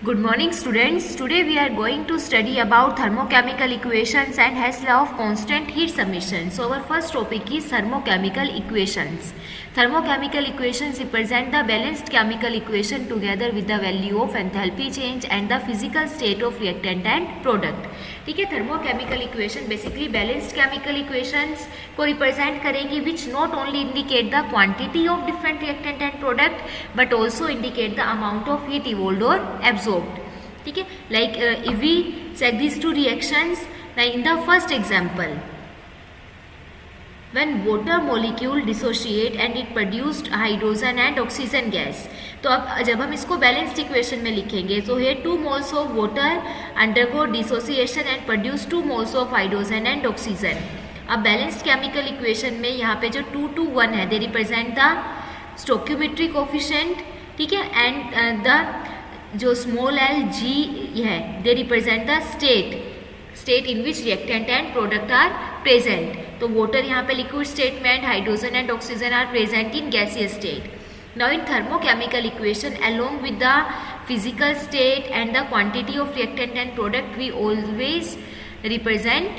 Good morning students. Today we are going to study about thermochemical equations and Hess law of constant heat summation. So our first topic is thermochemical equations. Thermochemical equations represent the balanced chemical equation together with the value of enthalpy change and the physical state of reactant and product. ठीक है, thermochemical equation basically balanced chemical equations को represent करेंगी which not only indicate the quantity of different reactant and product but also indicate the amount of heat evolved और absorbed. ठीक है, like if we check this two reactions, like in the first example when water molecule dissociate and it produced hydrogen and oxygen gas. तो अब जब हम इसको balanced equation में लिखेंगे तो here 2 moles of water undergo dissociation and produce 2 moles of hydrogen and oxygen. अब balanced chemical equation में यहाँ पे जो 2 to 1 है they represent the stoichiometric coefficient. ठीक है, एंड द जो स्मॉल एल जी है they represent the state in which reactant and product are present. तो वाटर यहाँ पे लिक्विड स्टेट में and hydrogen and oxygen are present in gaseous state. Now in thermochemical equation along with the physical state and the quantity of reactant and product we always represent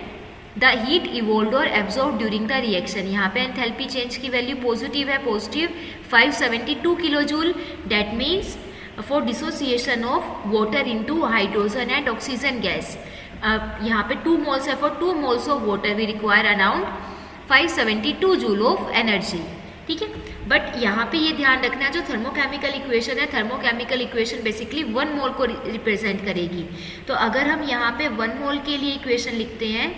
the heat evolved और absorb during the reaction. यहाँ पे enthalpy change की value positive है, positive 572 kilo joule. That means for dissociation of water into hydrogen and oxygen gas यहाँ पे 2 moles है. For 2 moles of water we require around 572 joule of energy. ठीक है, but यहाँ पे ये ध्यान रखना जो थर्मोकेमिकल इक्वेशन है, थर्मोकेमिकल इक्वेशन बेसिकली 1 मोल को रिप्रेजेंट करेगी. तो अगर हम यहाँ पे 1 मोल के लिए इक्वेशन लिखते हैं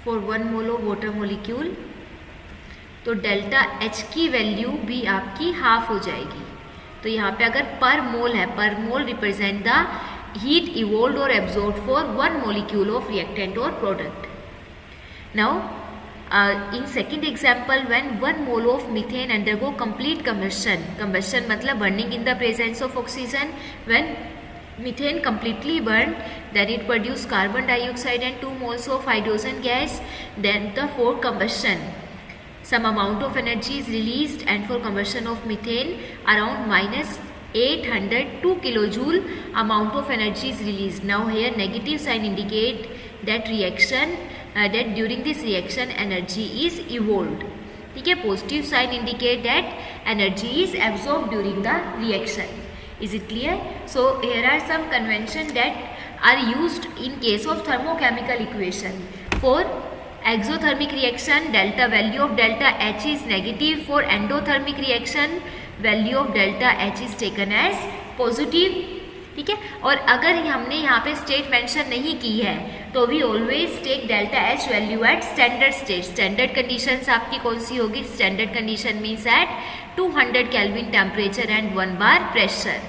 for 1 mole of water molecule, तो डेल्टा एच की वैल्यू भी आपकी हाफ हो जाएगी. तो यहाँ पे अगर पर मोल है, per mole represent the heat evolved और absorbed for 1 molecule of reactant और product. Now in second example when 1 mole of methane undergo complete combustion मतलब burning in the presence of oxygen. When methane completely burned, then it produced carbon dioxide and 2 moles of hydrogen gas. Then the for combustion some amount of energy is released, and for combustion of methane around minus 802 kilojoule amount of energy is released. Now here negative sign indicate that reaction that during this reaction energy is evolved. ठीक है, positive sign indicate that energy is absorbed during the reaction. Is it clear? So here are some convention that are used in case of thermochemical equation. For exothermic reaction, delta value of delta H is negative. For endothermic reaction, value of delta H is taken as positive. ठीक है, और अगर हमने यहाँ पे state mention नहीं की है तो we always take delta H value at standard state. Standard conditions आपकी कौन सी होगी? Standard condition means at 200 kelvin temperature and 1 bar pressure.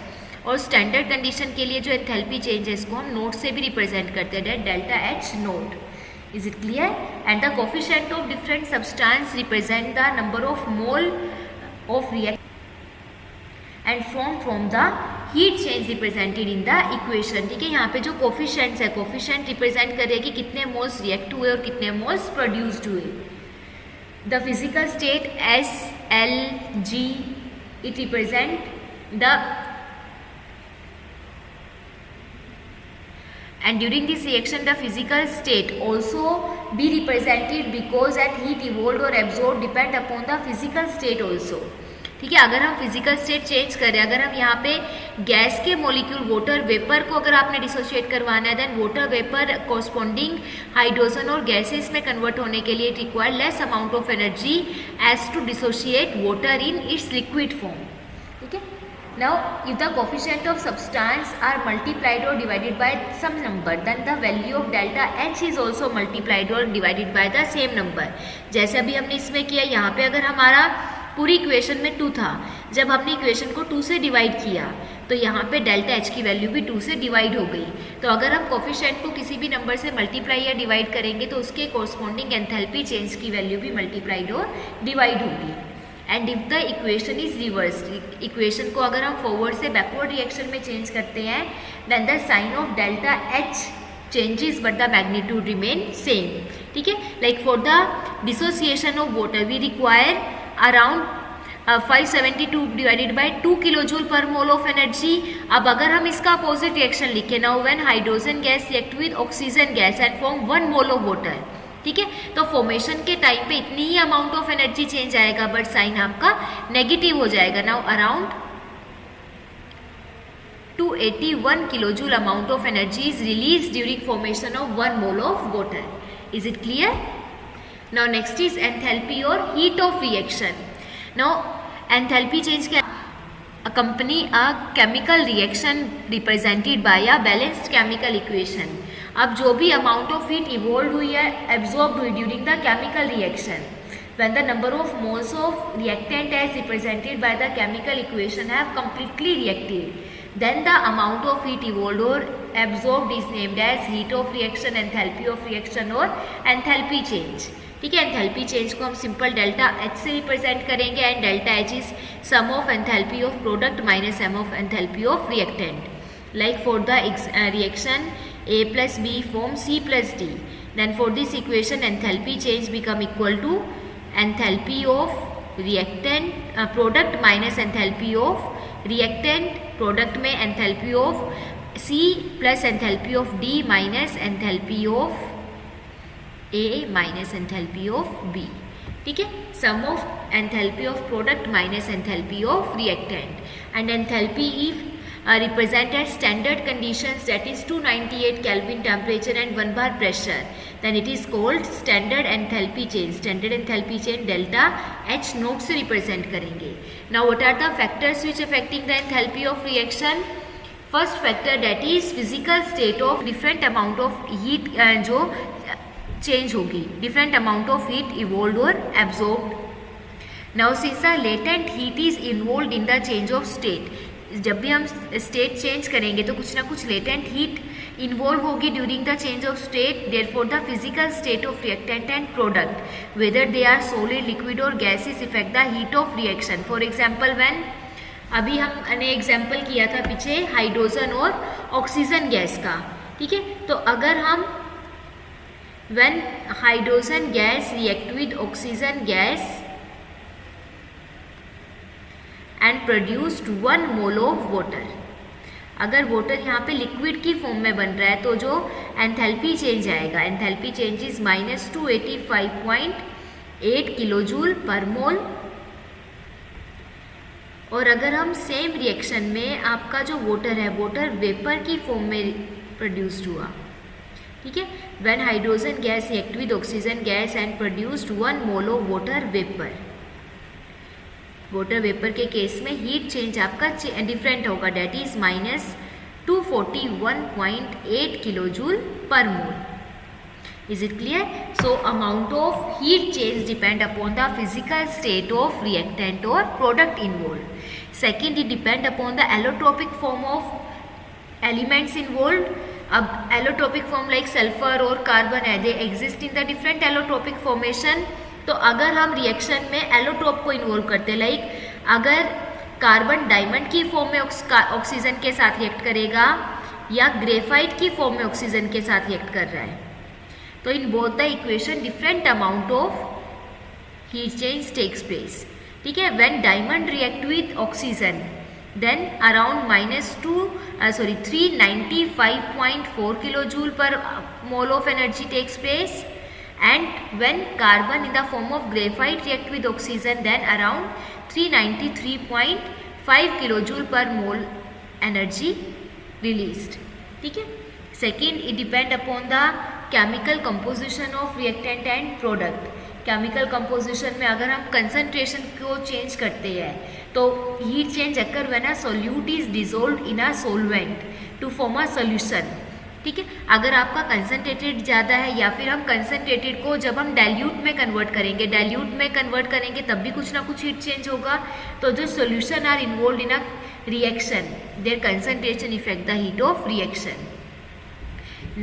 और स्टैंडर्ड कंडीशन के लिए जो एंथैल्पी चेंज है इसको हम नोट से भी रिप्रेजेंट करते हैं, delta H note. Is it clear? And the coefficient of different substance represent the number of mole of react and from the heat change represented in the equation. ठीक है, यहाँ पे जो कोफिशिएंट्स है, कोफिशिएंट रिप्रेजेंट करेगी कितने moles react हुए और कितने मोल्स प्रोड्यूस्ड हुए. The physical state S L G it represent the and during this reaction the physical state also be represented because at heat evolved or absorbed depend upon the physical state also. ठीक है, अगर हम physical state change करें, अगर हम यहाँ पे gas के मोलिक्यूल वाटर वेपर को अगर आपने डिसोशिएट करवाना है then water vapour corresponding hydrogen और गैसेस में कन्वर्ट होने के लिए require less amount of energy as to dissociate water in its liquid form. ठीक है, now if the coefficient of substance are multiplied or divided by some number then the value of delta H is also multiplied or divided by the same number. जैसे अभी हमने इसमें किया, यहाँ पे अगर हमारा पूरी इक्वेशन में 2 था, जब हमने इक्वेशन को 2 से डिवाइड किया तो यहाँ पे डेल्टा एच की वैल्यू भी 2 से डिवाइड हो गई. तो अगर हम कोफिशिएंट को किसी भी नंबर से मल्टीप्लाई या डिवाइड करेंगे तो उसके कोरस्पॉन्डिंग एंथैल्पी चेंज की वैल्यू भी मल्टीप्लाइड और डिवाइड होगी. And if the equation is reverse, equation को अगर हम फॉरवर्ड से बैकवर्ड रिएक्शन में चेंज करते हैं then the sign of delta H changes but the magnitude remain same. ठीक है, like for the dissociation of water we require around 572 divided by 2 kilo joule per mole of energy. अब अगर हम इसका opposite reaction लिखें, now when hydrogen gas react with oxygen gas and form 1 mole of water, ठीक है, तो formation के time पे इतनी ही अमाउंट ऑफ एनर्जी चेंज आएगा, बट साइन आपका नेगेटिव हो जाएगा। Now around 281 kilojule amount of energy is released during formation of 1 mole of water. Is it clear? Now next is enthalpy or heat of reaction. Now enthalpy change can accompany a chemical reaction represented by a balanced chemical equation. अब जो भी amount of heat evolved हुई है, absorbed हुई during the chemical reaction, when the number of moles of reactant as represented by the chemical equation have completely reacted, then the amount of heat evolved or absorbed is named as heat of reaction, enthalpy of reaction और enthalpy change. ठीक है, enthalpy change को हम simple delta H से represent करेंगे and delta H is sum of enthalpy of product minus sum of enthalpy of reactant. Like for the reaction A plus B forms C plus D, then for this equation enthalpy change become equal to enthalpy of reactant product minus enthalpy of reactant, product में enthalpy of C plus enthalpy of D minus enthalpy of A minus enthalpy of B. ठीक है, sum of enthalpy of product minus enthalpy of reactant and enthalpy if represent at standard conditions, that is 298 Kelvin temperature and 1 bar pressure, then it is called standard enthalpy change. Standard enthalpy change delta H note से represent करेंगे. Now what are the factors which affecting the enthalpy of reaction? First factor, that is physical state of different amount of heat जो change होगी, different amount of heat evolved or absorbed. Now since a latent heat is involved in the change of state, जब भी हम state change करेंगे तो कुछ ना कुछ लेटेंट हीट इन्वॉल्व होगी during the change of state. Therefore the physical state of reactant and product whether they are solid, liquid और gases affect the heat of reaction. For example when, अभी हमने example किया था पीछे hydrogen और oxygen gas का. ठीक है, तो अगर हम when hydrogen gas react with oxygen gas and produced 1 mole of water, अगर वाटर यहाँ पे लिक्विड की फॉर्म में बन रहा है तो जो एंथैल्पी चेंज आएगा, enthalpy change is minus 285.8 kilo joule per mole. और अगर हम सेम रिएक्शन में आपका जो वाटर है, वाटर वेपर की फॉर्म में प्रोड्यूस्ड हुआ. ठीक है, when hydrogen gas react with oxygen gas and produced 1 mole of water vapour. Water vapour के केस में हीट चेंज आपका डिफरेंट होगा, that is minus 241.8 kilo joule per mole. Is it clear? So amount of heat change depend upon the physical state of reactant और product involve. Second, it depend upon the allotropic form of elements involve. अब allotropic form like sulphur और carbon है, they exist in the different allotropic formation. तो अगर हम reaction में allotrope को involve करते, लाइक अगर कार्बन डायमंड की फॉर्म में ऑक्सीजन के साथ रिएक्ट करेगा या ग्रेफाइट की फॉर्म में ऑक्सीजन के साथ रिएक्ट कर रहा है, तो in both the equation different amount of heat change takes place. ठीक है, when diamond react with oxygen then around minus 395.4 kilo joule per mole of energy takes place. And when carbon in the form of graphite react with oxygen, then around 393.5 kilojoule per mole energy released. ठीक है. Second, it depend upon the chemical composition of reactant and product. Chemical composition में अगर हम concentration को change करते हैं तो heat change occur when a solute is dissolved in a solvent to form a solution. ठीक है, अगर आपका कंसनट्रेटेड ज़्यादा है या फिर हम कंसनट्रेटेड को जब हम डाइल्यूट में कन्वर्ट करेंगे तब भी कुछ ना कुछ हीट चेंज होगा. तो जो solution are involve in a reaction, their concentration effect the heat of reaction.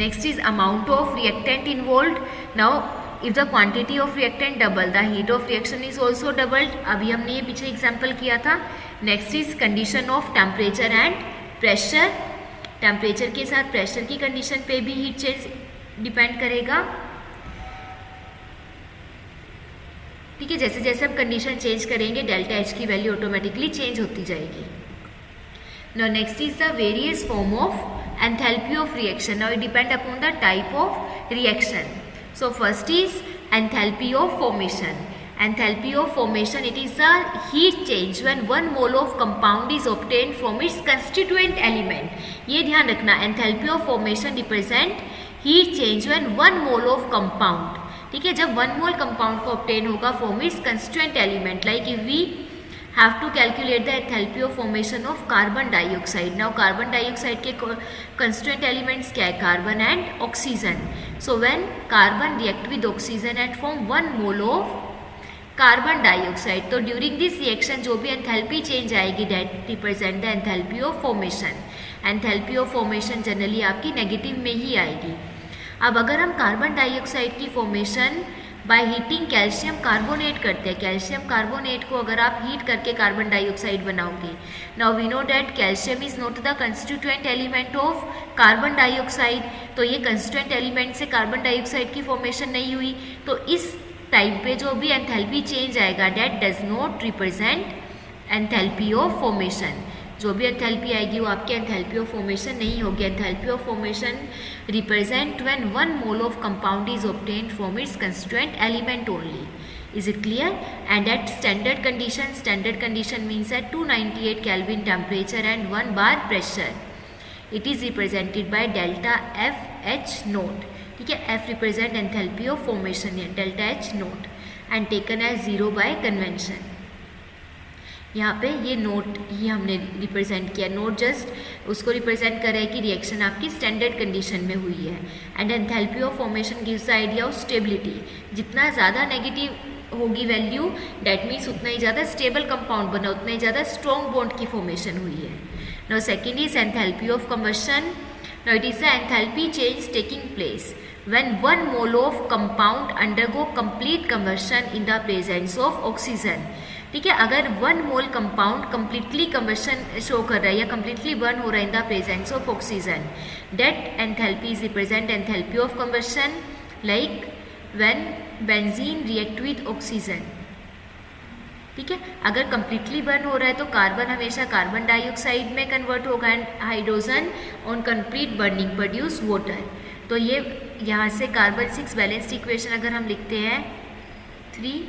Next is amount of reactant involve. Now if the quantity of reactant double, the heat of reaction is also doubled. अभी हमने ये पीछे example किया था. Next is condition of temperature and pressure. Temperature के साथ pressure की condition पे भी हीट चेंज डिपेंड करेगा. ठीक है, जैसे जैसे हम कंडीशन चेंज करेंगे डेल्टा एच की वैल्यू ऑटोमेटिकली चेंज होती जाएगी. Now next is the various form of enthalpy of reaction. Now it depend upon the type of reaction. So first is enthalpy of formation. Enthalpy of formation, it is a heat change when 1 mole of compound is obtained from its constituent element. ये ध्यान रखना, enthalpy of formation represent heat change when 1 mole of compound. ठीक है, जब 1 mole compound को obtain होगा from its constituent element, like if we have to calculate the enthalpy of formation of carbon dioxide. Now carbon dioxide के constituent elements क्या है? Carbon and oxygen. So when carbon react with oxygen and form 1 mole of carbon dioxide, तो during this reaction जो भी enthalpy change आएगी that represent the enthalpy of formation. Enthalpy of formation generally आपकी negative में ही आएगी. अब अगर हम कार्बन डाइऑक्साइड की formation by heating calcium carbonate करते हैं, कैल्शियम कार्बोनेट को अगर आप हीट करके कार्बन डाइऑक्साइड बनाओगे, now we know that calcium is not the constituent element of carbon dioxide. तो ये कंस्टिट्यूएंट एलिमेंट से कार्बन डाइऑक्साइड की फॉर्मेशन नहीं हुई, तो इस टाइम पे जो भी एंथैल्पी चेंज आएगा date does not represent enthalpy of formation. जो भी एंथैल्पी आएगी वो आपकी एंथैल्पी ऑफ फॉर्मेशन नहीं होगी. Enthalpy of formation represent when 1 mole of compound is obtained from its constituent element only. Is it clear? And at standard condition means at 298 Kelvin temperature and 1 bar pressure. It is represented by delta FH naught. ठीक है, F represent enthalpy of formation है, delta H naught, and taken as 0 by convention. यहाँ पे ये note ही हमने represent किया. Note just उसको represent कर रहा है कि रिएक्शन आपकी स्टैंडर्ड कंडीशन में हुई है. And enthalpy of formation gives the idea of stability. जितना ज़्यादा नेगेटिव होगी वैल्यू डैट मीन्स उतना ही ज़्यादा स्टेबल कंपाउंड बना, उतना ही ज़्यादा स्ट्रॉन्ग बॉन्ड की फॉर्मेशन हुई है. Now second is enthalpy of combustion. Now it is the enthalpy change taking place when 1 mole of compound undergo complete combustion in the presence of oxygen. ठीक है, अगर 1 मोल कंपाउंड कम्प्लीटली कम्बशन शो कर रहा है या कम्प्लीटली बर्न हो रहा है in the presence of oxygen, that enthalpy is represent enthalpy of combustion like when benzene react with oxygen. ठीक है, अगर कम्प्लीटली बर्न हो रहा है तो कार्बन हमेशा कार्बन डाइऑक्साइड में कन्वर्ट होगा and hydrogen on complete burning produce water. तो ये यहाँ से कार्बन 6 बैलेंस्ड इक्वेशन अगर हम लिखते हैं 3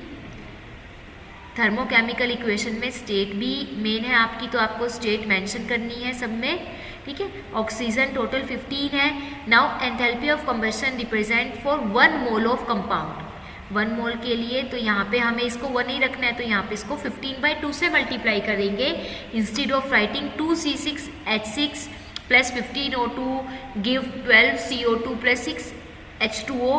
थर्मोकेमिकल इक्वेशन में स्टेट भी मेन है आपकी, तो आपको स्टेट मेंशन करनी है सब में. ठीक है, ऑक्सीजन टोटल 15 है. Now enthalpy of combustion represent for 1 mole of compound. 1 मोल के लिए तो यहाँ पे हमें इसको 1 ही रखना है, तो यहाँ पे इसको 15/2 से मल्टीप्लाई करेंगे. Instead of writing 2C6H6 plus 15O2 give 12CO2 plus 6H2O.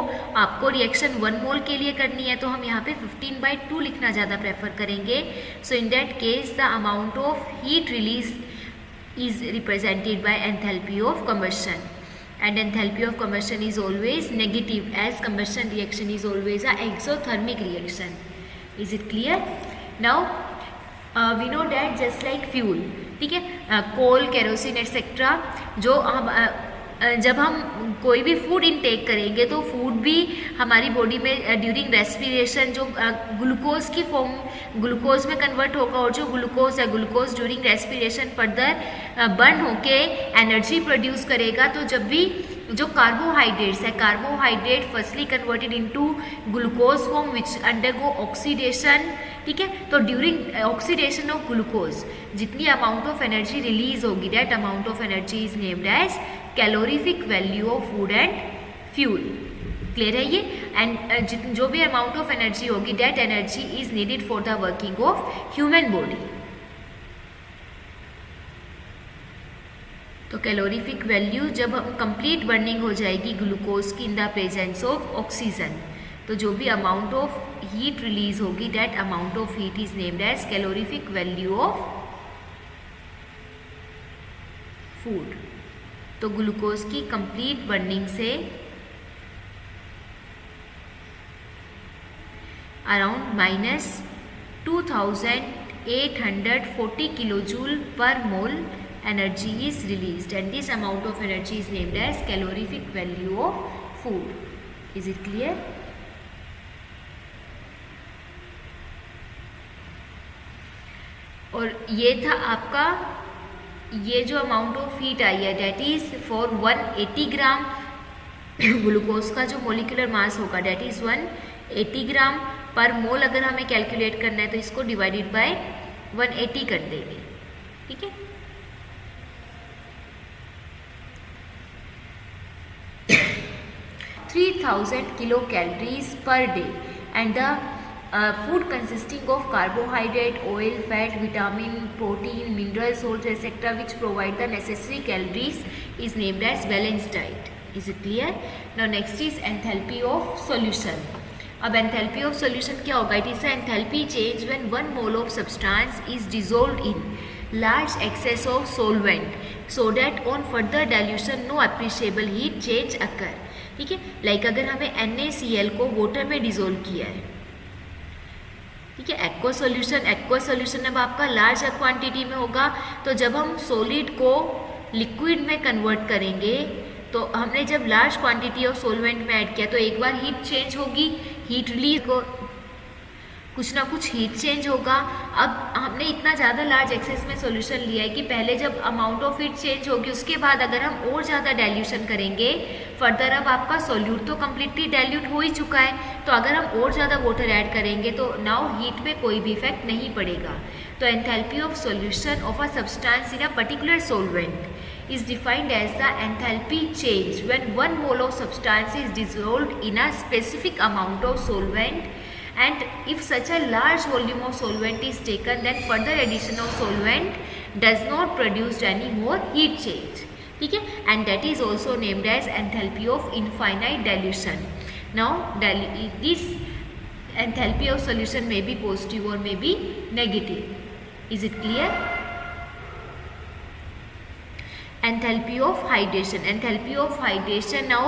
आपको रिएक्शन 1 मोल के लिए करनी है तो हम यहाँ पे 15/2 लिखना ज़्यादा प्रेफर करेंगे. So in that case the amount of heat release is represented by enthalpy of combustion. And enthalpy of combustion is always negative as combustion reaction is always a exothermic reaction. Is it clear? Now we know that just like fuel, ठीक है, कोल, kerosene etcetera, जो हम जब हम कोई भी food intake करेंगे तो फूड भी हमारी बॉडी में ड्यूरिंग रेस्पिरेशन जो ग्लूकोज की फॉर्म ग्लूकोज में कन्वर्ट होगा, और जो ग्लूकोज है glucose during respiration further burn होके एनर्जी प्रोड्यूस करेगा. तो जब भी जो कार्बोहाइड्रेट्स है, carbohydrate firstly converted into glucose form which undergo oxidation. ठीक है, तो ड्यूरिंग ऑक्सीडेशन ऑफ ग्लूकोज जितनी अमाउंट ऑफ एनर्जी रिलीज होगी that amount of energy is named as calorific value of food and fuel. Clear है ये? And जो भी amount of energy होगी that energy is needed for the working of human body. तो calorific value जब हम complete burning हो जाएगी ग्लूकोज की in the presence of oxygen, तो जो भी अमाउंट ऑफ हीट रिलीज होगी that amount of heat is named as calorific value of food. तो ग्लूकोज की कंप्लीट बर्निंग से around -2840 kilojoule per mole energy is released and this amount of energy is named as calorific value of food. Is it clear? और ये था आपका, ये जो amount of heat आई है that is for 180 gram glucose का जो मोलिकुलर मास होगा डेट इज 180 ग्राम पर मोल। अगर हमें कैलकुलेट करना है तो इसको डिवाइडेड बाय 180 कर देंगे, ठीक है। $3000 kilocalories per day and the food consisting of carbohydrate, oil, fat, vitamin, protein, mineral, salts, etc. which provide the necessary calories is named as balanced diet. Is it clear? Now next is enthalpy of solution. अब enthalpy of solution क्या होगा? It is the enthalpy change when 1 mole of substance is dissolved in large excess of solvent so that on further dilution no appreciable heat change occur. ठीक है, like अगर हमें NaCl को water में dissolve किया है, ठीक है, एक्वस सॉल्यूशन अब आपका लार्ज क्वांटिटी में होगा, तो जब हम सॉलिड को लिक्विड में कन्वर्ट करेंगे तो हमने जब लार्ज क्वांटिटी ऑफ सॉल्वेंट में ऐड किया तो एक बार हीट चेंज होगी, हीट रिलीज को कुछ ना कुछ हीट चेंज होगा। अब हमने इतना ज़्यादा लार्ज एक्सेस में सॉल्यूशन लिया है कि पहले जब अमाउंट ऑफ हीट चेंज होगी उसके बाद अगर हम और ज़्यादा डाइल्यूशन करेंगे फर्दर, अब आपका सॉल्यूट तो कम्प्लीटली डाइल्यूट हो ही चुका है, तो अगर हम और ज़्यादा वाटर ऐड करेंगे तो नाउ हीट में कोई भी इफेक्ट नहीं पड़ेगा। तो enthalpy of solution of a substance in a particular solvent is defined as the enthalpy change when 1 mole of substance is dissolved in a specific amount of solvent, and if such a large volume of solvent is taken then further addition of solvent does not produce any more heat change, ठीक है, and that is also named as enthalpy of infinite dilution. Now this enthalpy of solution may be positive or may be negative. Is it clear? Enthalpy of hydration, now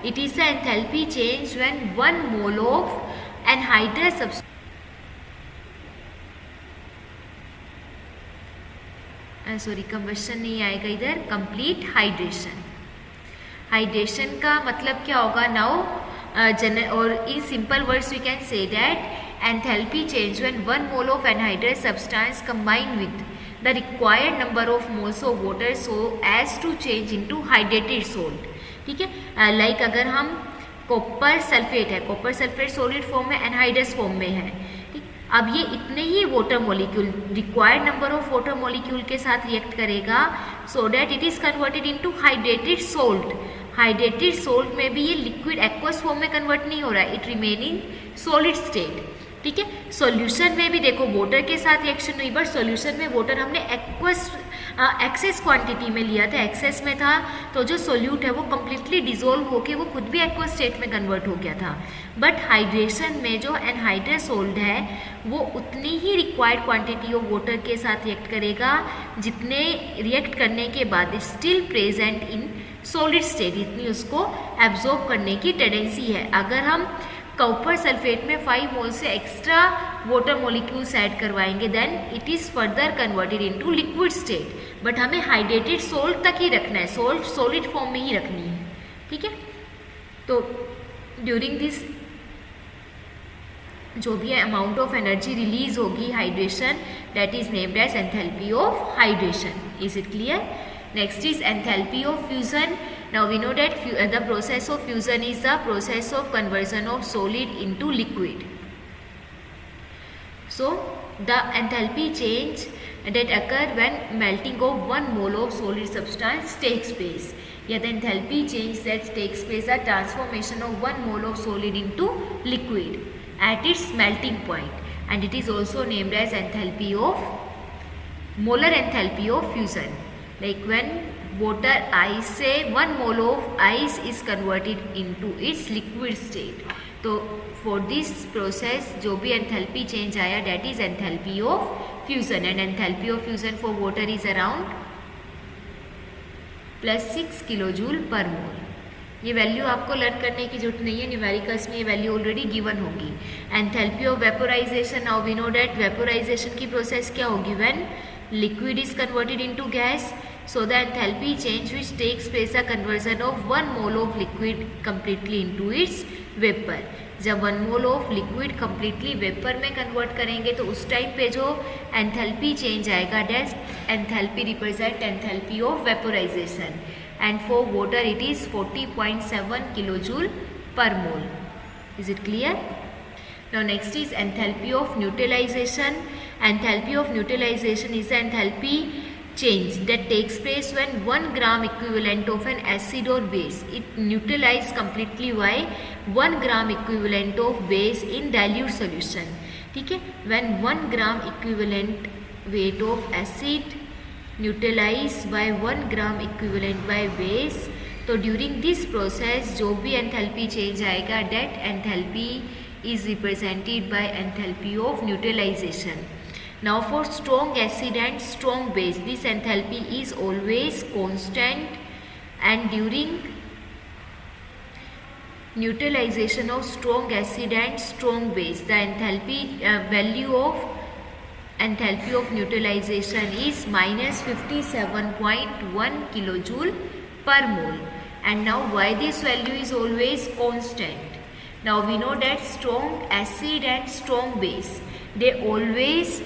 it is the enthalpy change when 1 mole of anhydrous substance, combustion नहीं आएगा इधर, complete hydration का मतलब क्या होगा? Now और in simple words we can say that enthalpy change when 1 mole of anhydrous substance combined with the required number of moles of water so as to change into hydrated salt, ठीक है। Like अगर हम copper sulphate है, copper sulphate solid form में, anhydrous form में है, ठीक, अब ये इतने ही water molecule, required number of water molecule के साथ रिएक्ट करेगा so that it is converted into hydrated salt. Hydrated salt में भी ये लिक्विड एक्वस फॉर्म में कन्वर्ट नहीं हो रहा है, it remain in solid state, ठीक है। सॉल्यूशन में भी देखो वाटर के साथ रिएक्शन हुई, बट सॉल्यूशन में वाटर हमने एक्सेस क्वांटिटी में लिया था, एक्सेस में था, तो जो सोल्यूट है वो कम्प्लीटली डिजोल्व होके वो खुद भी एक्वस स्टेट में कन्वर्ट हो गया था। बट हाइड्रेशन में जो एनहाइड्रस सोल्ट है वो उतनी ही रिक्वायर्ड क्वांटिटी ऑफ वाटर के साथ रिएक्ट करेगा जितने रिएक्ट करने के बाद still present in solid state, इतनी उसको एब्जॉर्ब करने की टेंडेंसी है। अगर हम कॉपर सल्फेट में 5 मोल से एक्स्ट्रा वाटर मॉलिक्यूल्स ऐड करवाएंगे then it is further converted into liquid state, but हमें हाइड्रेटेड सोल्ट तक ही रखना है, सोल्ट सॉलिड फॉर्म में ही रखनी है, ठीक है। तो ड्यूरिंग दिस जो भी अमाउंट ऑफ एनर्जी रिलीज होगी hydration, that is named as enthalpy of hydration. Is it clear? Next is enthalpy of fusion. Now we know that the process of fusion is the process of conversion of solid into liquid. So the enthalpy change that occur when melting of 1 mole of solid substance takes place. Yeah, the enthalpy change that takes place, the transformation of 1 mole of solid into liquid at its melting point, and it is also named as enthalpy of molar enthalpy of fusion. Like when water ice से 1 mole of ice is converted into its liquid state. तो for this process जो भी enthalpy change आया that is enthalpy of fusion, and enthalpy of fusion for water is around +6 kilojoule per mole. ये वैल्यू आपको learn करने की जरूरत नहीं है, न्यूमेरिकल्स में ये वैल्यू ऑलरेडी गिवन होगी। Enthalpy of vaporisation, now we know that vaporisation की प्रोसेस क्या होगी? When liquid is converted into gas, so the enthalpy change which takes place a conversion of 1 mole of liquid completely into its vapour. जब 1 mole of liquid completely vapour में convert करेंगे तो उस time पे जो enthalpy change आएगा that enthalpy represent enthalpy of vaporisation and for water it is 40.7 kilojoule per mole. Is it clear? Now next is enthalpy of neutralization. Enthalpy of neutralization is the enthalpy change that takes place when 1 gram equivalent of an acid or base it neutralizes completely by 1 gram equivalent of base in dilute solution. ठीक है, when 1 gram equivalent weight of acid neutralized by 1 gram equivalent by base, तो during this process जो भी enthalpy change आएगा that enthalpy is represented by enthalpy of neutralization. Now for strong acid and strong base this enthalpy is always constant and during neutralization of strong acid and strong base the enthalpy value of enthalpy of neutralization is minus 57.1 kilojoule per mole. And now why this value is always constant? Now we know that strong acid and strong base they always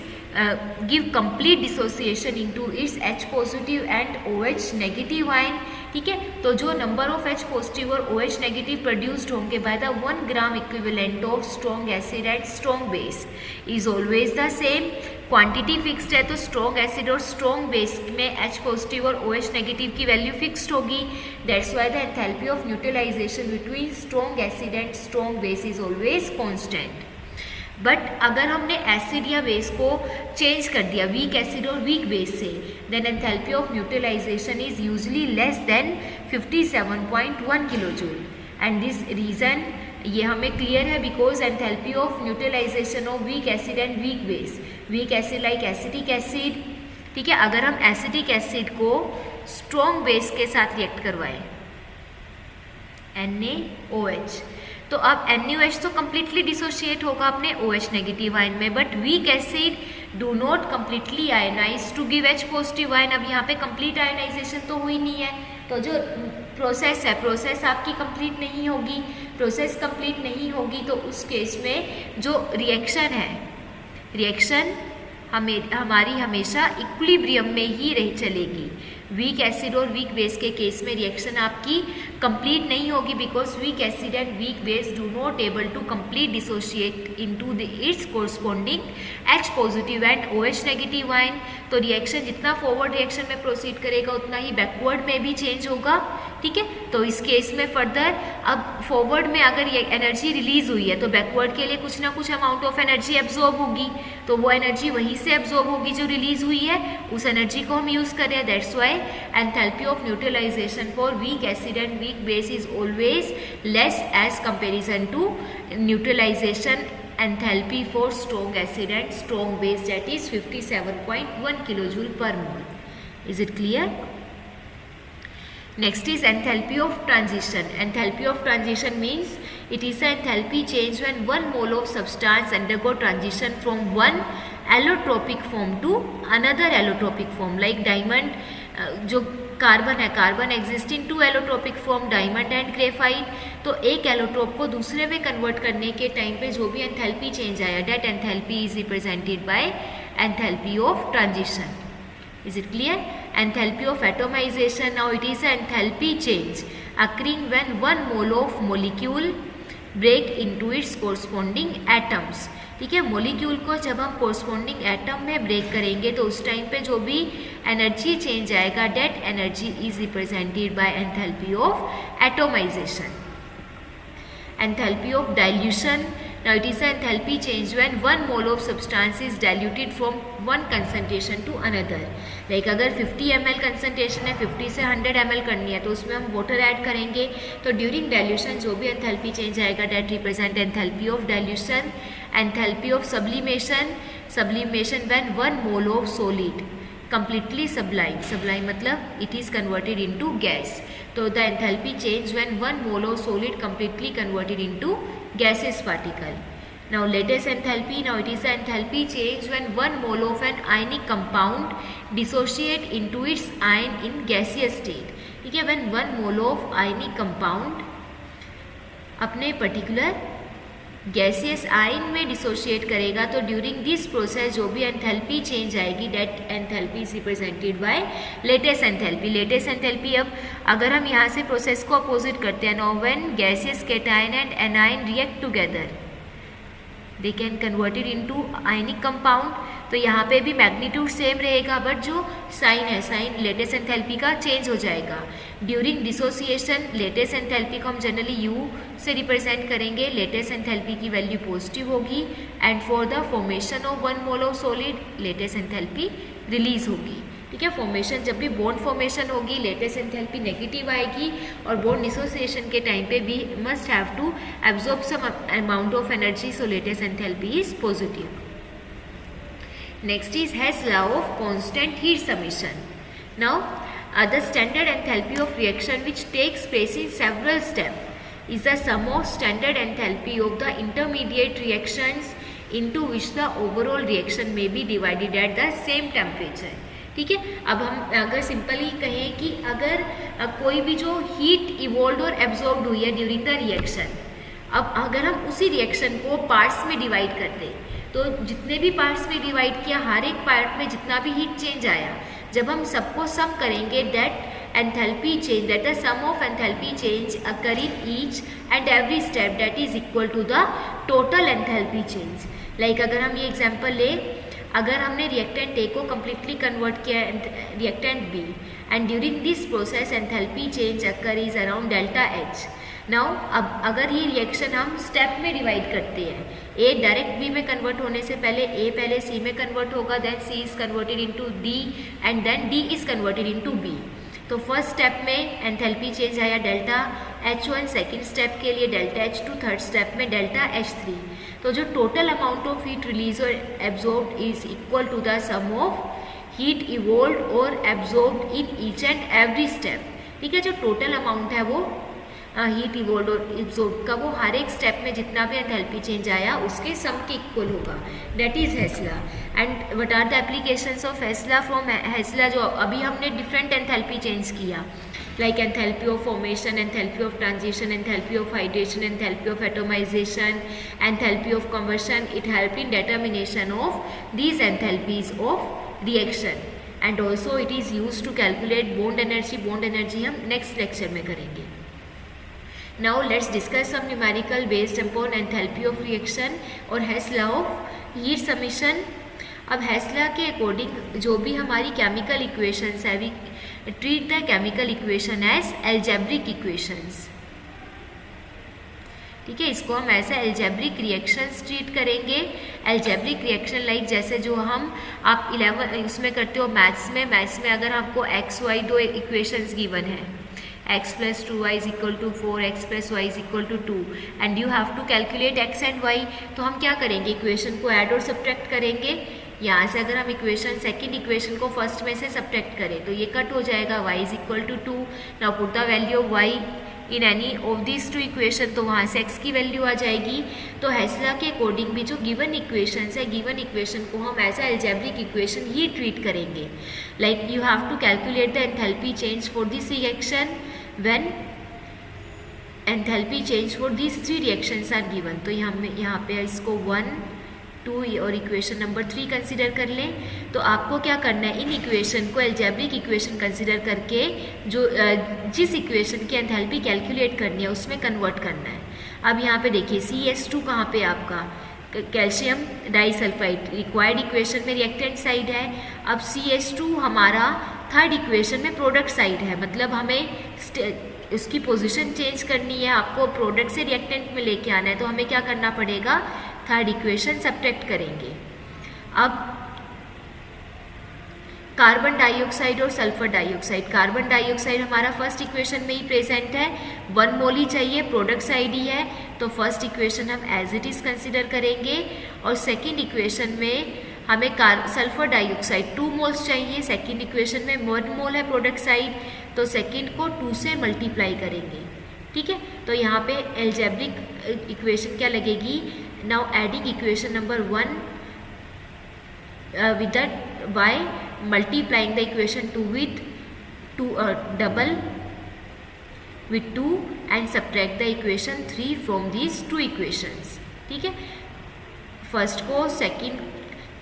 give complete dissociation into its H positive and OH negative ion. ठीक है, तो जो number of H positive और OH negative produced होंगे by the 1 gram equivalent of strong acid and strong base is always the same. Quantity fixed है तो strong acid और strong base में H पॉजिटिव और OH नेगेटिव की value fixed होगी. That's why the enthalpy of neutralization between strong acid and strong base is always constant. But अगर हमने एसिड या बेस को चेंज कर दिया वीक एसिड और वीक बेस से then enthalpy of neutralization is usually less than 57.1 kilojoule. And this reason ये हमें क्लियर है because enthalpy of neutralization of weak acid and weak base, weak acid like acetic acid. ठीक है, अगर हम acetic acid को strong base के साथ रिएक्ट करवाएं NaOH तो अब NaOH तो कम्प्लीटली डिसोशिएट होगा अपने OH नेगेटिव आयन में, but weak acid do not completely ionize to give H positive ion. अब यहाँ पे कंप्लीट आयनाइजेशन तो हुई नहीं है, तो जो प्रोसेस है प्रोसेस आपकी कंप्लीट नहीं होगी. प्रोसेस कंप्लीट नहीं होगी तो उस केस में जो रिएक्शन है रिएक्शन हमारी हमेशा इक्विलिब्रियम में ही रह चलेगी. वीक एसिड और वीक बेस के केस में रिएक्शन आपकी कंप्लीट नहीं होगी because weak acid and weak base do not able to complete dissociate into its corresponding H positive and OH negative ion. तो रिएक्शन जितना फॉरवर्ड रिएक्शन में proceed करेगा उतना ही बैकवर्ड में भी चेंज होगा. ठीक है, तो इस केस में फर्दर अब फॉरवर्ड में अगर ये एनर्जी रिलीज हुई है तो बैकवर्ड के लिए कुछ ना कुछ अमाउंट ऑफ एनर्जी एब्जॉर्ब होगी, तो वो एनर्जी वहीं से एब्जॉर्ब होगी जो रिलीज हुई है, उस एनर्जी को हम यूज कर रहे हैं. That's why enthalpy of neutralization for weak acid and weak base is always less as comparison to neutralization enthalpy for strong acid and strong base that is 57.1 kilojoule per mole. Is it clear? Next is enthalpy of transition. Enthalpy of transition means it is an enthalpy change when 1 mole of substance undergo transition from one allotropic form to another allotropic form like diamond. जो carbon है carbon exist in 2 allotropic form diamond and graphite. तो एक allotrope को दूसरे में convert करने के time पे जो भी एंथैल्पी चेंज आया that enthalpy is represented by enthalpy of transition. Is it clear? Enthalpy of atomization now it is enthalpy change occurring when 1 mole of molecule break into its corresponding atoms. ठीक है, molecule को जब हम corresponding atom में break करेंगे तो उस time पे जो भी एनर्जी चेंज आएगा that energy is represented by enthalpy of atomization. Enthalpy of dilution now it is enthalpy change when 1 mole of substance is diluted from one concentration to another. Like अगर 50 ml concentration है 50 से 100 ml करनी है तो उसमें हम water add करेंगे, तो ड्यूरिंग डाइल्यूशन जो भी एंथैल्पी चेंज आएगा that represent enthalpy of dilution. Enthalpy of sublimation sublimation when 1 mole of solid completely sublime मतलब it is converted into gas. तो the enthalpy change when 1 mole of solid completely converted into gaseous particle. Now latest enthalpy, now it is the enthalpy change when 1 mole of an ionic compound dissociate into its ion in gaseous state. ठीक है, when 1 mole of ionic compound अपने particular gaseous ion में dissociate करेगा, तो during this process जो भी enthalpy change आएगी, that enthalpy is represented bye latest enthalpy. Latest enthalpy, अब अगर हम यहाँ से प्रोसेस को अपोजिट करते हैं, now when gaseous cation and anion react together they can converted into ionic compound, तो यहाँ पे भी मैग्नीट्यूड सेम रहेगा, बट जो साइन है, साइन लेटेस्ट एंथैल्पी का चेंज हो जाएगा। ड्यूरिंग डिसोसिएशन लेटेस्ट एंथैल्पी को हम जनरली यू से रिप्रेजेंट करेंगे, लेटेस्ट एंथैल्पी की वैल्यू पॉजिटिव होगी, and for the formation of 1 mole of solid latest enthalpy release होगी। ठीक है, फॉर्मेशन जब भी बॉन्ड फॉर्मेशन होगी लेटेस्ट एंथैल्पी नेगेटिव आएगी, और बॉन्ड डिसोसिएशन के टाइम पे भी must have to absorb some amount of energy, so latest enthalpy is positive. Next is Hess law of constant heat summation. Now, the standard enthalpy of reaction which takes place in several steps is the sum of standard enthalpy of the intermediate reactions into which the overall reaction may be divided at the same temperature. ठीक है, अब हम अगर simply कहें कि अगर कोई भी जो हीट इवॉल्व और एब्जॉर्ब हुई है ड्यूरिंग द रिएक्शन, अब अगर हम उसी रिएक्शन को पार्ट्स में डिवाइड करते, तो जितने भी पार्ट्स में डिवाइड किया, हर एक पार्ट में जितना भी हीट चेंज आया, जब हम सबको सम करेंगे, that enthalpy change, that the sum of enthalpy change occur in each and every step that is equal to the total enthalpy change. Like अगर हम ये एग्जांपल ले, अगर हमने रिएक्टेंट ए को कम्प्लीटली कन्वर्ट किया reactant B, and during this process enthalpy change occur is around delta H. Now अब अगर ये रिएक्शन हम स्टेप में डिवाइड करते हैं, ए डायरेक्ट बी में कन्वर्ट होने से पहले ए पहले सी में कन्वर्ट होगा, then C is converted into D, and then D is converted into B. तो फर्स्ट स्टेप में एंथैल्पी चेंज आया डेल्टा H1, सेकेंड स्टेप के लिए डेल्टा H2, थर्ड स्टेप में डेल्टा H3। तो जो total amount of heat release और absorbed is equal to the sum of heat evolved और absorbed in each and every step. ठीक है, जो टोटल अमाउंट है वो हीट इवॉल्व्ड और एब्जॉर्ब्ड का, वो हर एक स्टेप में जितना भी एंथैल्पी चेंज आया उसके सम के इक्वल होगा, that is Hess law. And what are the applications of Hess law? From Hess law जो अभी हमने डिफरेंट एंथैल्पी चेंज किया, like enthalpy of formation, enthalpy of transition, enthalpy of hydration, enthalpy of atomization, enthalpy of combustion, it helped in determination of these enthalpies of reaction, and also it is used to calculate bond energy. bond energy हम next lecture में करेंगे। Now let's discuss some numerical based upon enthalpy of reaction और Hess law of heat summation। अब हेस law के according जो भी हमारी chemical equations है, we treat the chemical equation as algebraic equations. ठीक है, इसको हम ऐसे एल्जेब्रिक रिएक्शंस ट्रीट करेंगे। एल्जेब्रिक रिएक्शन लाइक जैसे जो हम आप 11 उसमें करते हो मैथ्स में अगर आपको एक्स वाई दो इक्वेशंस गिवन है, x plus 2y is equal to 4, x plus y is equal to 2, and you have to calculate x and y, तो हम क्या करेंगे, इक्वेशन को ऐड और सब्ट्रैक्ट करेंगे। यहाँ से अगर हम इक्वेशन सेकंड इक्वेशन को फर्स्ट में से सब्ट्रैक्ट करें तो ये कट हो जाएगा, y is equal to 2। Now put the value of y in any of this two equation, तो वहाँ से x की वैल्यू आ जाएगी। तो हेस लॉ के अकॉर्डिंग भी जो गिवन इक्वेशंस है, गिवन इक्वेशन को हम एज अ एल्जेब्रिक इक्वेशन ही ट्रीट करेंगे। Like you have to calculate the enthalpy change for this reaction when enthalpy change for these three reactions are given। तो यहाँ पे इसको 1, 2 और इक्वेशन नंबर 3 कंसिडर कर लें। तो आपको क्या करना है, इन इक्वेशन को एल्जेब्रिक इक्वेशन कंसिडर करके जो जिस इक्वेशन की एंथैल्पी कैलकुलेट करनी है उसमें कन्वर्ट करना है। अब यहाँ पे देखिए CS2 कहाँ पे आपका कैल्शियम डाइसल्फाइड रिक्वायर्ड इक्वेशन में रिएक्टेंट साइड है। अब CS2 हमारा थर्ड इक्वेशन में प्रोडक्ट साइड है, मतलब हमें उसकी पोजीशन चेंज करनी है, आपको प्रोडक्ट से रिएक्टेंट में लेके आना है, तो हमें क्या करना पड़ेगा, थर्ड इक्वेशन सब्ट्रैक्ट करेंगे। अब कार्बन डाइऑक्साइड और सल्फर डाइऑक्साइड, कार्बन डाइऑक्साइड हमारा फर्स्ट इक्वेशन में ही प्रेजेंट है, 1 मोल ही चाहिए, प्रोडक्ट साइड ही है, तो फर्स्ट इक्वेशन हम एज इट इज कंसिडर करेंगे। और सेकेंड इक्वेशन में हमें सल्फर डाइऑक्साइड 2 मोल्स चाहिए, सेकेंड इक्वेशन में 1 मोल है प्रोडक्ट साइड, तो सेकेंड को 2 से मल्टीप्लाई करेंगे। ठीक है, तो यहाँ पे एल्जेब्रिक इक्वेशन क्या लगेगी, now adding equation number 1 with that by multiplying the equation 2 with 2 double with 2 and subtract the equation 3 from these two equations. ठीक है, फर्स्ट को सेकंड,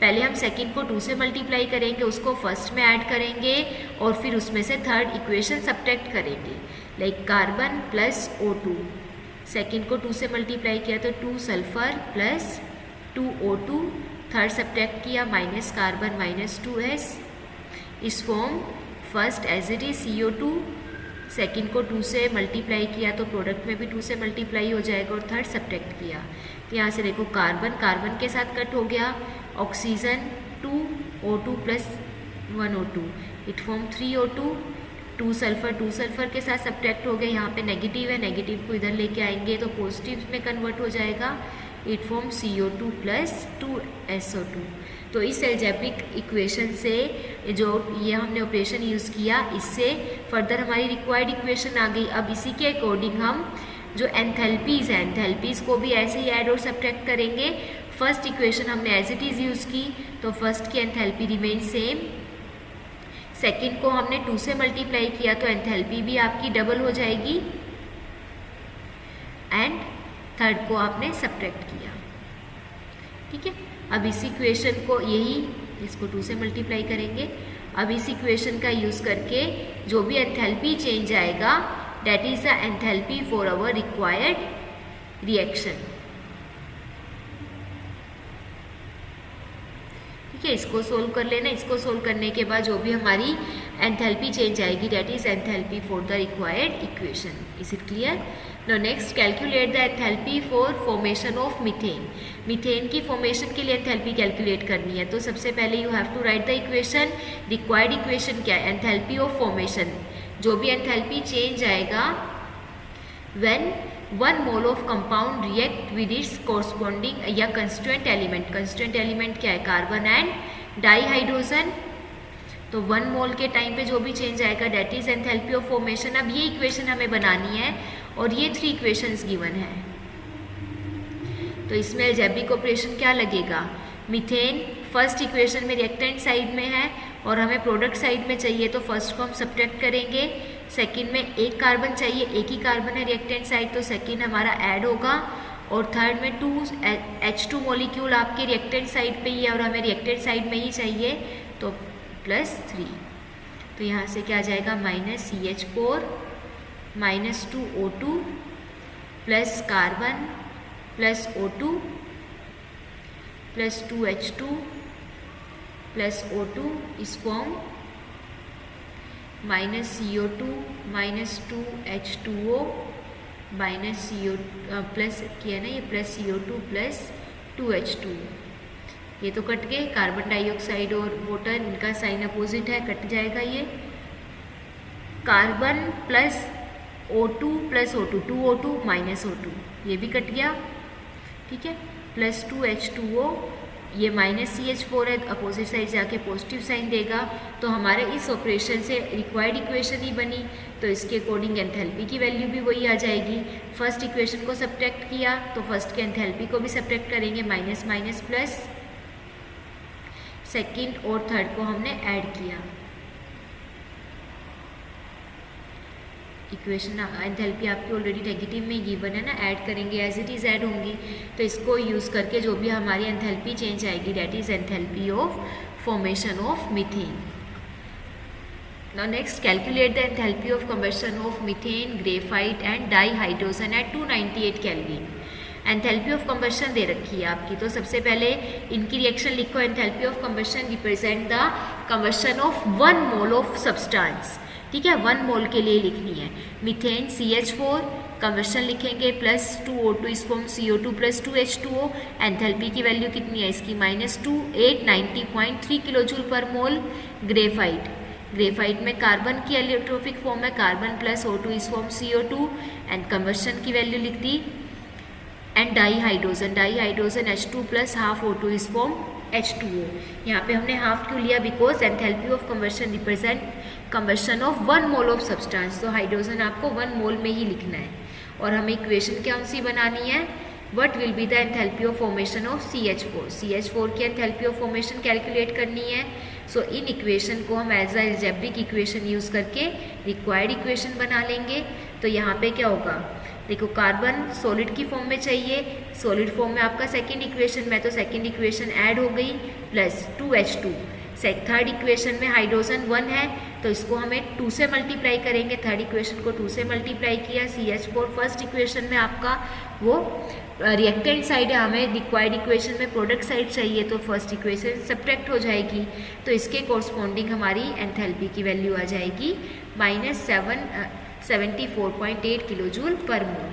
पहले हम सेकंड को 2 से मल्टीप्लाई करेंगे, उसको फर्स्ट में ऐड करेंगे और फिर उसमें से थर्ड इक्वेशन सब्ट्रैक्ट करेंगे, like carbon plus O2। Second को 2 से मल्टीप्लाई किया तो 2 sulphur plus 2 O2, third subtract किया माइनस कार्बन माइनस 2S। इस form first as it is CO2, second को 2 से मल्टीप्लाई किया तो प्रोडक्ट में भी 2 से मल्टीप्लाई हो जाएगा और थर्ड सब्ट्रैक्ट किया तो यहाँ से देखो कार्बन कार्बन के साथ कट हो गया, oxygen 2 O2 plus 1 O2, it form 3 O2, 2 sulphur के साथ सब्ट्रैक्ट हो गया, यहाँ पे नेगेटिव है, नेगेटिव को इधर लेके आएंगे तो पॉजिटिव में कन्वर्ट हो जाएगा, it form CO2 plus 2SO2। तो इस एल्जेब्रिक इक्वेशन से जो ये हमने ऑपरेशन यूज़ किया, इससे फर्दर हमारी रिक्वायर्ड इक्वेशन आ गई। अब इसी के अकॉर्डिंग हम जो एंथैल्पीज़ हैं, एंथैल्पीज़ को भी ऐसे ही ऐड और सब्ट्रैक्ट करेंगे। फर्स्ट इक्वेशन हमने एज इट इज़ यूज़ की तो फर्स्ट की एंथैल्पी रिमेन सेम, सेकंड को हमने 2 से मल्टीप्लाई किया तो एंथैल्पी भी आपकी डबल हो जाएगी एंड थर्ड को आपने सब्ट्रैक्ट किया। ठीक है, अब इस इक्वेशन को यही इसको 2 से मल्टीप्लाई करेंगे। अब इस इक्वेशन का यूज़ करके जो भी एंथैल्पी चेंज आएगा that is the enthalpy for our required reaction. ठीक है, इसको सोल्व कर लेना। इसको सोल्व करने के बाद जो भी हमारी एंथैल्पी चेंज आएगी that is enthalpy for the required equation. Is it clear? Now next calculate the enthalpy for formation of methane. Methane की फॉर्मेशन के लिए एंथैल्पी कैलकुलेट करनी है तो सबसे पहले you have to write the equation. Required equation क्या है? Enthalpy of formation. जो भी एंथैल्पी चेंज आएगा when 1 mole of compound react with its corresponding या कंस्टिट्यूएंट एलिमेंट। कंस्टिट्यूएंट एलिमेंट क्या है? Carbon and dihydrogen. तो 1 मोल के टाइम पे जो भी चेंज आएगा that is enthalpy of formation. अब ये इक्वेशन हमें बनानी है और ये 3 इक्वेशंस गिवन है तो इसमें अलजेब्रिक ऑपरेशन क्या लगेगा? मीथेन फर्स्ट इक्वेशन में रिएक्टेंट साइड में है और हमें प्रोडक्ट साइड में चाहिए तो फर्स्ट को हम सब्ट्रैक्ट करेंगे। सेकंड में एक कार्बन चाहिए, एक ही कार्बन है रिएक्टेंट साइड तो सेकंड हमारा ऐड होगा और थर्ड में 2H2 मॉलिक्यूल आपके रिएक्टेंट साइड पे ही है और हमें रिएक्टेंट साइड में ही चाहिए तो +3। तो यहाँ से क्या आ जाएगा? -CH4 -2O2 plus carbon plus O2 plus 2H2 plus O2 is form -CO2 -2H2O minus CO plus किया ना ये प्लस CO2 प्लस 2H2। ये तो कट गए, कार्बन डाइऑक्साइड और वाटर इनका साइन अपोजिट है, कट जाएगा ये। Carbon plus O2 plus O2 2O2 minus O2 ये भी कट गया। ठीक है, प्लस 2H2O ये -CH4 है, अपोजिट साइड जाके पॉजिटिव साइन देगा तो हमारे इस ऑपरेशन से रिक्वायर्ड इक्वेशन ही बनी तो इसके अकॉर्डिंग एंथैल्पी की वैल्यू भी वही आ जाएगी। फर्स्ट इक्वेशन को सब्ट्रैक्ट किया तो फर्स्ट के एंथैल्पी को भी सब्ट्रैक्ट करेंगे, माइनस माइनस प्लस। सेकंड और थर्ड को हमने ऐड किया। इक्वेशन एंथैल्पी आपकी ऑलरेडी नेगेटिव में गिवन है ना, ऐड करेंगे एज इट इज़ ऐड होंगी तो इसको यूज़ करके जो भी हमारी एंथैल्पी चेंज आएगी that is enthalpy of formation of methane. Now next calculate the enthalpy of combustion of methane, graphite and dihydrogen at 298 kelvin. Enthalpy of combustion दे रखी है आपकी तो सबसे पहले इनकी रिएक्शन लिखो। Enthalpy of combustion represent the combustion of 1 mole of substance. ठीक है, 1 मोल के लिए लिखनी है। मीथेन CH4 कंबशन लिखेंगे प्लस 2O2 इस form CO2 plus 2H2O। Enthalpy की वैल्यू कितनी है इसकी? -2 890.3 किलोजूल पर मोल। ग्रेफाइट में कार्बन की एलियोट्रोपिक फॉर्म है, carbon plus O2 is form CO2 and combustion की वैल्यू लिख दी। And dihydrogen H2 plus half O2 is form H2O। यहाँ पे हमने हाफ क्यों लिया? Because enthalpy of combustion represent combustion of 1 mole of substance तो हाइड्रोजन आपको 1 मोल में ही लिखना है और हमें इक्वेशन कौन सी बनानी है? What will be the enthalpy of formation of CH4 की एंथैल्पी ऑफ फॉर्मेशन कैलकुलेट करनी है। सो इन इक्वेशन को हम as a algebraic equation use करके रिक्वायर्ड इक्वेशन बना लेंगे। तो यहाँ पे क्या होगा, देखो कार्बन सॉलिड की फॉर्म में चाहिए, सॉलिड फॉर्म में आपका सेकेंड इक्वेशन में, तो सेकेंड इक्वेशन ऐड हो गई प्लस 2H2। थर्ड इक्वेशन में हाइड्रोजन 1 है तो इसको हमें 2 से मल्टीप्लाई करेंगे, थर्ड इक्वेशन को 2 से मल्टीप्लाई किया। CH4 फर्स्ट इक्वेशन में आपका वो रिएक्टेंट साइड है, हमें रिक्वायर्ड इक्वेशन में प्रोडक्ट साइड चाहिए तो फर्स्ट इक्वेशन सब्ट्रैक्ट हो जाएगी, तो इसके कोरस्पॉन्डिंग हमारी एंथैल्पी की वैल्यू आ जाएगी -74.8 किलो जूल पर मोल।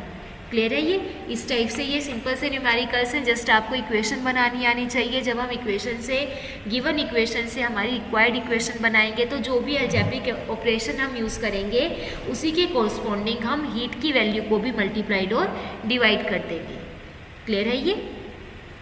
क्लियर है ये? इस टाइप से ये सिंपल से न्यूमेरिकल्स हैं, जस्ट आपको इक्वेशन बनानी आनी चाहिए। जब हम इक्वेशन से, गिवन इक्वेशन से हमारी रिक्वायर्ड इक्वेशन बनाएंगे तो जो भी अलजेब्रिक ऑपरेशन हम यूज़ करेंगे उसी के कोरस्पॉन्डिंग हम हीट की वैल्यू को भी मल्टीप्लाइड और डिवाइड कर देंगे। क्लियर है ये?